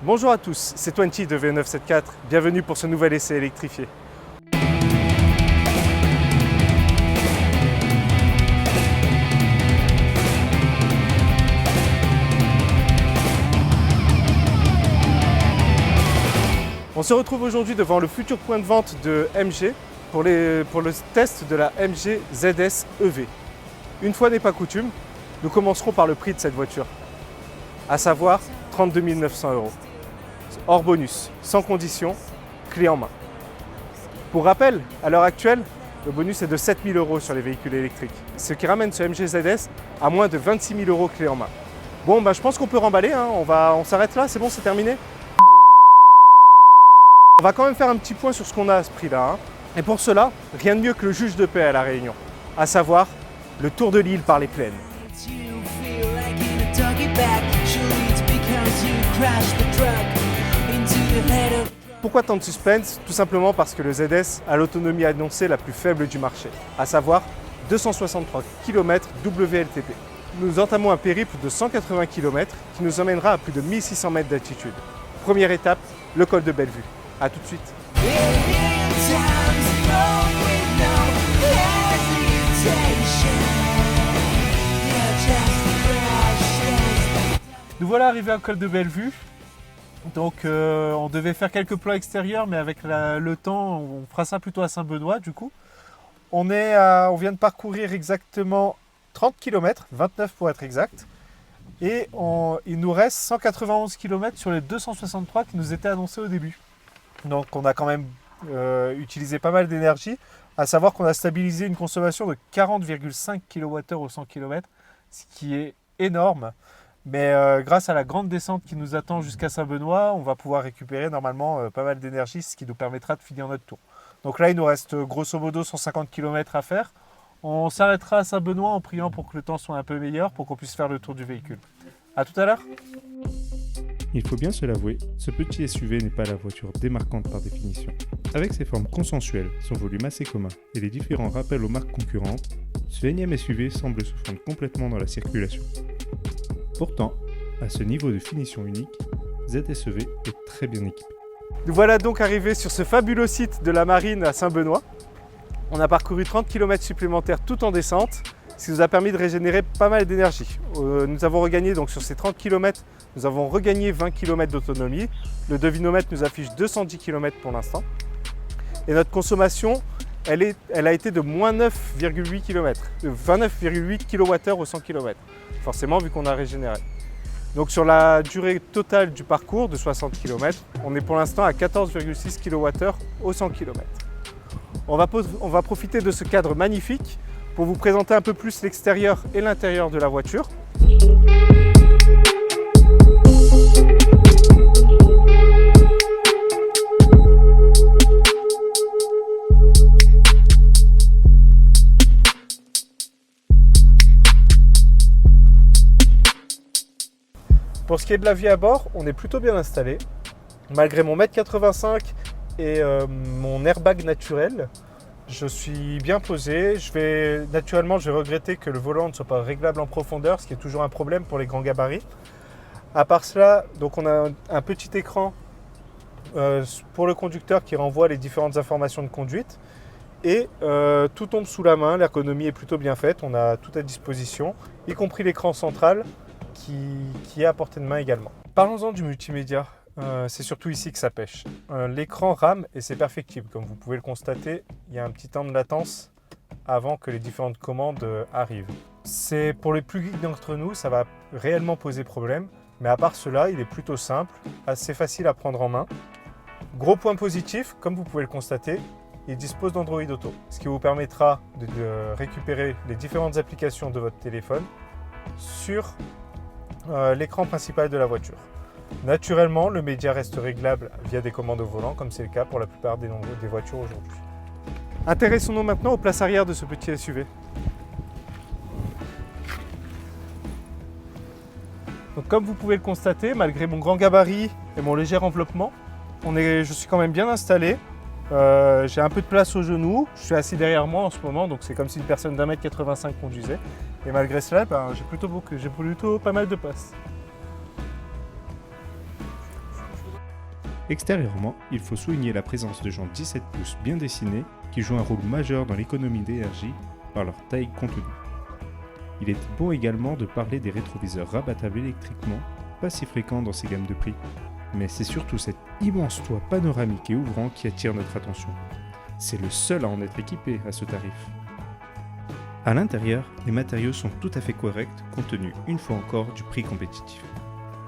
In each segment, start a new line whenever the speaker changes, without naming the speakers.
Bonjour à tous, c'est 20 de V974, bienvenue pour ce nouvel essai électrifié. On se retrouve aujourd'hui devant le futur point de vente de MG pour le test de la MG ZS EV. Une fois n'est pas coutume, nous commencerons par le prix de cette voiture, à savoir 32 900 €. Hors bonus, sans condition, clé en main. Pour rappel, à l'heure actuelle, le bonus est de 7 000 € sur les véhicules électriques, ce qui ramène ce MG ZS à moins de 26 000 € clé en main. Bon, je pense qu'on peut remballer, hein. On s'arrête là, c'est bon, c'est terminé. On va quand même faire un petit point sur ce qu'on a à ce prix-là, hein. Et pour cela, rien de mieux que le juge de paix à La Réunion, à savoir le tour de l'île par les plaines. Pourquoi tant de suspense? Tout simplement parce que le ZS a l'autonomie annoncée la plus faible du marché, à savoir 263 km WLTP. Nous entamons un périple de 180 km qui nous emmènera à plus de 1600 mètres d'altitude. Première étape, le col de Bellevue. A tout de suite. Nous voilà arrivés au col de Bellevue. Donc on devait faire quelques plans extérieurs, mais avec le temps, on fera ça plutôt à Saint-Benoît du coup. On vient de parcourir exactement 30 km, 29 pour être exact. Et il nous reste 191 km sur les 263 qui nous étaient annoncés au début. Donc on a quand même utilisé pas mal d'énergie, à savoir qu'on a stabilisé une consommation de 40,5 kWh au 100 km, ce qui est énorme. Mais grâce à la grande descente qui nous attend jusqu'à Saint-Benoît, on va pouvoir récupérer normalement pas mal d'énergie, ce qui nous permettra de finir notre tour. Donc là, il nous reste grosso modo 150 km à faire. On s'arrêtera à Saint-Benoît en priant pour que le temps soit un peu meilleur, pour qu'on puisse faire le tour du véhicule. A tout à l'heure.
Il faut bien se l'avouer, ce petit SUV n'est pas la voiture démarquante par définition. Avec ses formes consensuelles, son volume assez commun et les différents rappels aux marques concurrentes, ce énième SUV semble se fondre complètement dans la circulation. Pourtant, à ce niveau de finition unique, ZSEV est très bien équipé.
Nous voilà donc arrivés sur ce fabuleux site de la Marine à Saint-Benoît. On a parcouru 30 km supplémentaires tout en descente, ce qui nous a permis de régénérer pas mal d'énergie. Nous avons regagné donc sur ces 30 km, nous avons regagné 20 km d'autonomie. Le devinomètre nous affiche 210 km pour l'instant. Et notre consommation, elle a été de moins 9,8 km, de 29,8 kWh au 100 km. Forcément, vu qu'on a régénéré. Donc sur la durée totale du parcours de 60 km, on est pour l'instant à 14,6 kWh au 100 km. On va profiter de ce cadre magnifique pour vous présenter un peu plus l'extérieur et l'intérieur de la voiture. Pour ce qui est de la vie à bord, on est plutôt bien installé. Malgré mon 1m85 et mon airbag naturel, je suis bien posé. Naturellement, je vais regretter que le volant ne soit pas réglable en profondeur, ce qui est toujours un problème pour les grands gabarits. À part cela, donc on a un petit écran pour le conducteur qui renvoie les différentes informations de conduite. Et tout tombe sous la main, l'ergonomie est plutôt bien faite, on a tout à disposition, y compris l'écran central qui est à portée de main également. Parlons-en du multimédia, c'est surtout ici que ça pêche. L'écran rame et c'est perfectible, comme vous pouvez le constater, il y a un petit temps de latence avant que les différentes commandes arrivent. C'est pour les plus geeks d'entre nous, ça va réellement poser problème, mais à part cela, il est plutôt simple, assez facile à prendre en main. Gros point positif, comme vous pouvez le constater, il dispose d'Android Auto, ce qui vous permettra de récupérer les différentes applications de votre téléphone sur l'écran principal de la voiture. Naturellement, le média reste réglable via des commandes au volant, comme c'est le cas pour la plupart des voitures aujourd'hui. Intéressons-nous maintenant aux places arrière de ce petit SUV. Donc, comme vous pouvez le constater, malgré mon grand gabarit et mon léger enveloppement, je suis quand même bien installé. J'ai un peu de place aux genoux, je suis assis derrière moi en ce moment, donc c'est comme si une personne d'1m85 conduisait. Et malgré cela, j'ai plutôt pas mal de place.
Extérieurement, il faut souligner la présence de jantes 17 pouces bien dessinées qui jouent un rôle majeur dans l'économie d'énergie par leur taille contenue. Il est bon également de parler des rétroviseurs rabattables électriquement, pas si fréquents dans ces gammes de prix, mais c'est surtout cet immense toit panoramique et ouvrant qui attire notre attention. C'est le seul à en être équipé à ce tarif. À l'intérieur, les matériaux sont tout à fait corrects compte tenu une fois encore du prix compétitif.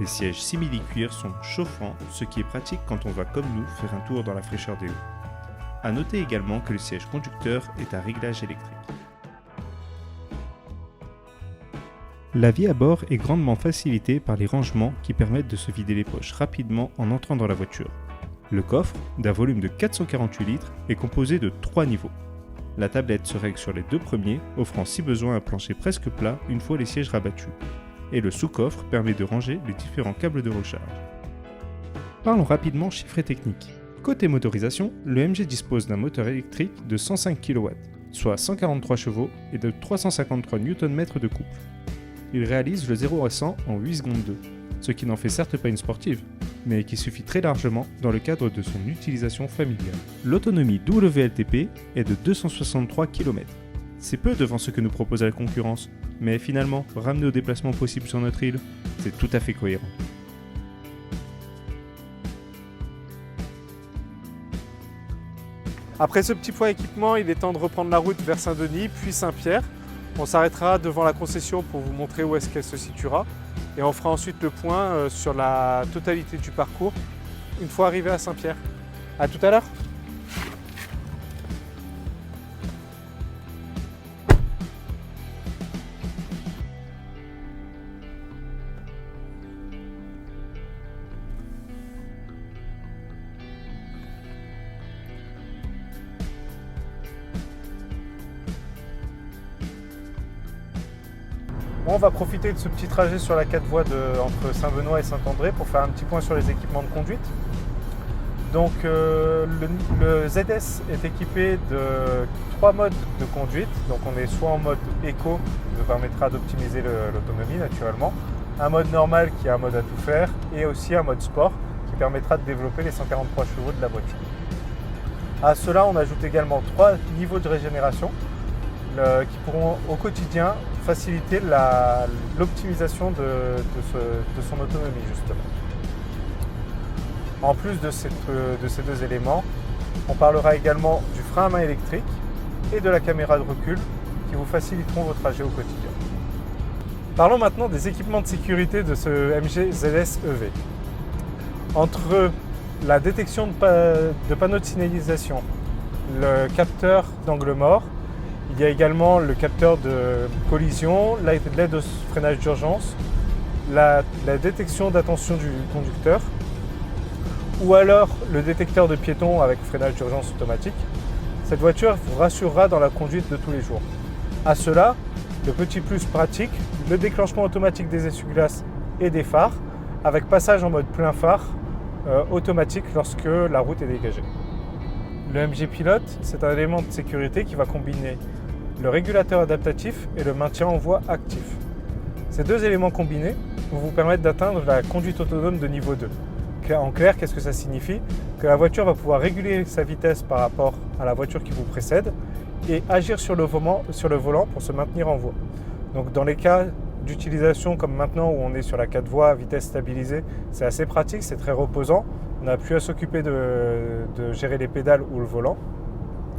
Les sièges simili-cuir sont chauffants, ce qui est pratique quand on va comme nous faire un tour dans la fraîcheur des hauts. A noter également que le siège conducteur est à réglage électrique. La vie à bord est grandement facilitée par les rangements qui permettent de se vider les poches rapidement en entrant dans la voiture. Le coffre, d'un volume de 448 litres, est composé de 3 niveaux. La tablette se règle sur les 2 premiers, offrant si besoin un plancher presque plat une fois les sièges rabattus. Et le sous-coffre permet de ranger les différents câbles de recharge. Parlons rapidement chiffres techniques. Côté motorisation, le MG dispose d'un moteur électrique de 105 kW, soit 143 chevaux et de 353 Nm de couple. Il réalise le 0 à 100 en 8 secondes 2, ce qui n'en fait certes pas une sportive, mais qui suffit très largement dans le cadre de son utilisation familiale. L'autonomie WLTP est de 263 km. C'est peu devant ce que nous propose la concurrence, mais finalement, ramené au déplacement possible sur notre île, c'est tout à fait cohérent.
Après ce petit point équipement, il est temps de reprendre la route vers Saint-Denis, puis Saint-Pierre. On s'arrêtera devant la concession pour vous montrer où est-ce qu'elle se situera. Et on fera ensuite le point sur la totalité du parcours une fois arrivé à Saint-Pierre. A tout à l'heure. Bon, on va profiter de ce petit trajet sur la 4 voies entre Saint-Benoît et Saint-André pour faire un petit point sur les équipements de conduite. Donc le ZS est équipé de 3 modes de conduite. Donc on est soit en mode éco, qui nous permettra d'optimiser l'autonomie naturellement, un mode normal qui est un mode à tout faire, et aussi un mode sport qui permettra de développer les 143 chevaux de la voiture. À cela, on ajoute également 3 niveaux de régénération qui pourront au quotidien faciliter l'optimisation de son autonomie justement. En plus de ces 2 éléments, on parlera également du frein à main électrique et de la caméra de recul qui vous faciliteront vos trajets au quotidien. Parlons maintenant des équipements de sécurité de ce MG ZS EV. Entre la détection de panneaux de signalisation, le capteur d'angle mort, il y a également le capteur de collision, l'aide au freinage d'urgence, la détection d'attention du conducteur, ou alors le détecteur de piétons avec freinage d'urgence automatique. Cette voiture vous rassurera dans la conduite de tous les jours. À cela, le petit plus pratique, le déclenchement automatique des essuie-glaces et des phares, avec passage en mode plein phare automatique lorsque la route est dégagée. Le MG Pilote, c'est un élément de sécurité qui va combiner le régulateur adaptatif et le maintien en voie actif. Ces 2 éléments combinés vont vous permettre d'atteindre la conduite autonome de niveau 2. En clair, qu'est-ce que ça signifie? Que la voiture va pouvoir réguler sa vitesse par rapport à la voiture qui vous précède et agir sur le volant pour se maintenir en voie. Donc dans les cas d'utilisation comme maintenant où on est sur la 4 voies à vitesse stabilisée, c'est assez pratique, c'est très reposant. On n'a plus à s'occuper de gérer les pédales ou le volant,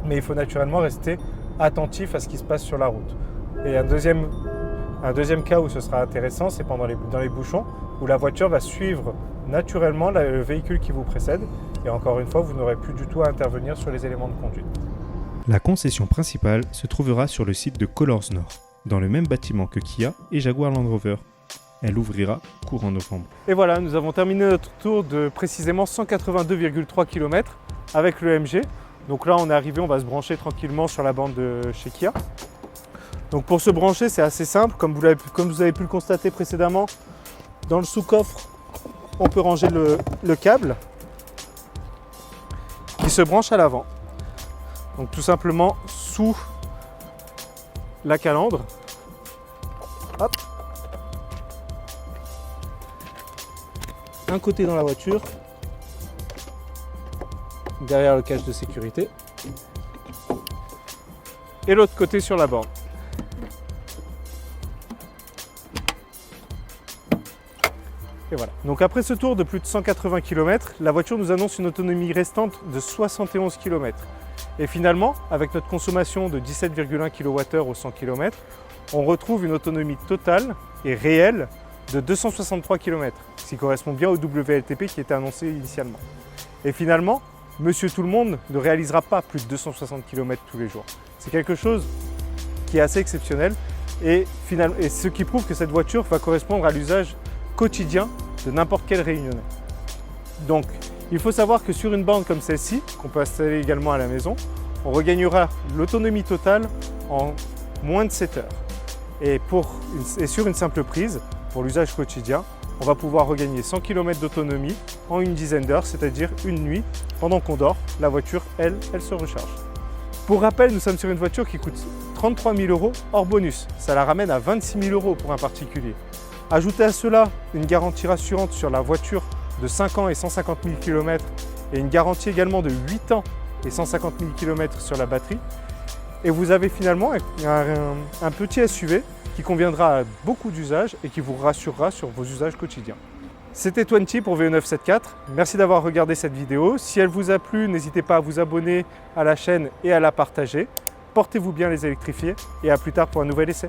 mais il faut naturellement rester attentif à ce qui se passe sur la route. Et un deuxième cas où ce sera intéressant, c'est dans les bouchons, où la voiture va suivre naturellement le véhicule qui vous précède. Et encore une fois, vous n'aurez plus du tout à intervenir sur les éléments de conduite.
La concession principale se trouvera sur le site de Colors Nord, dans le même bâtiment que Kia et Jaguar Land Rover. Elle ouvrira courant novembre.
Et voilà, nous avons terminé notre tour de précisément 182,3 km avec le MG. Donc là, on est arrivé, on va se brancher tranquillement sur la bande de chez Kia. Donc pour se brancher, c'est assez simple. Comme vous avez pu le constater précédemment, dans le sous-coffre, on peut ranger le câble qui se branche à l'avant. Donc tout simplement sous la calandre. Hop. Un côté dans la voiture derrière le cache de sécurité. Et l'autre côté sur la borne. Et voilà. Donc après ce tour de plus de 180 km, la voiture nous annonce une autonomie restante de 71 km. Et finalement, avec notre consommation de 17,1 kWh au 100 km, on retrouve une autonomie totale et réelle de 263 km, ce qui correspond bien au WLTP qui était annoncé initialement. Et finalement, Monsieur Tout-le-Monde ne réalisera pas plus de 260 km tous les jours. C'est quelque chose qui est assez exceptionnel et ce qui prouve que cette voiture va correspondre à l'usage quotidien de n'importe quel réunionnais. Donc, il faut savoir que sur une borne comme celle-ci, qu'on peut installer également à la maison, on regagnera l'autonomie totale en moins de 7 heures. Et sur une simple prise, pour l'usage quotidien, on va pouvoir regagner 100 km d'autonomie en une dizaine d'heures, c'est-à-dire une nuit. Pendant qu'on dort, la voiture, elle se recharge. Pour rappel, nous sommes sur une voiture qui coûte 33 000 € hors bonus. Ça la ramène à 26 000 € pour un particulier. Ajoutez à cela une garantie rassurante sur la voiture de 5 ans et 150 000 km et une garantie également de 8 ans et 150 000 km sur la batterie. Et vous avez finalement un petit SUV qui conviendra à beaucoup d'usages et qui vous rassurera sur vos usages quotidiens. C'était 20 pour VE974. Merci d'avoir regardé cette vidéo. Si elle vous a plu, n'hésitez pas à vous abonner à la chaîne et à la partager. Portez-vous bien les électrifiés et à plus tard pour un nouvel essai.